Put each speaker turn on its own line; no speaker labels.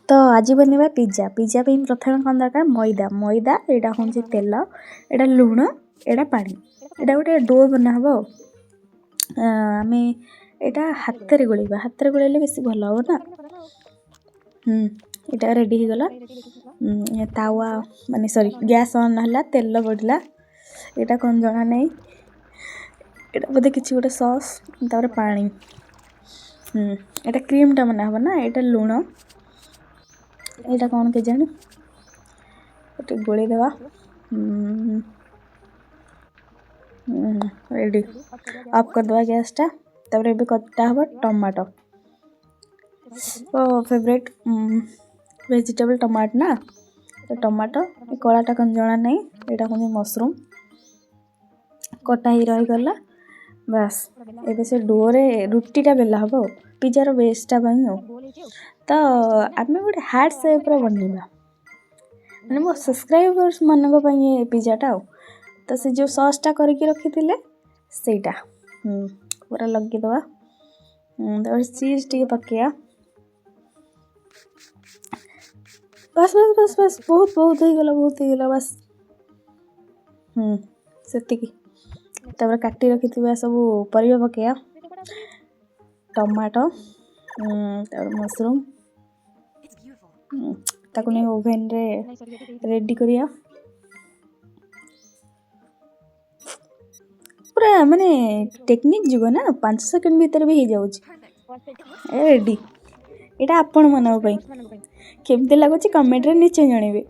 तो आज बनवा पिज्जा पिज्जा पे प्रथम कौन दरकार मैदा मैदा यहाँ हूँ तेल यहाँ लुण यहाँ पा यहाँ गोटे डो बना हम आम यहाँ हाथ में गोलेबा हाथ में गोलेले बेस भल हम ना यहाँ रेडी हो गला तावा माने सॉरी गैस ऑन है तेल बढ़ला यहाँ कौन जना नहीं यहाँ बोधे किसी गोटे सॉस तापर पानी यहाँ क्रीम टा बना हम ना यहाँ लुण यहाँ कौन के जाने गोटे गोले देवा रेडी ऑफ कर दवा गैस टा तापर एबे कटा हम टमाटो फेवरेट वेजिटेबल टमाटो ना तो टमाटो कलाटा कौन जना नहीं यहाँ हूँ मशरूम कटा ही रही गला बस एबे से डोरे रुटीटा बेला हम पिज्जार बेसटा तो आम गोटे हार्ट सेप बनवा मैंने मो सब्सक्राइबर्स मानक पिज्जाटा तो से जो सॉसटा करके रखी थे सेटा पूरा लगेदवा चीज टे पकड़ा बस बस बस बस बहुत बहुत हो गला बस से काटी रखी सब परिवा पकड़ा टमाटो मशरूम ताको नहीं ओवेन रे रेडी करिया पूरा माने टेक्निक जुग ना 5 सेकंड भीतर भी हो जाऊँ रेडी यहाँ आपण मन केमती लगुच कमेंट रे नीचे जनइबे।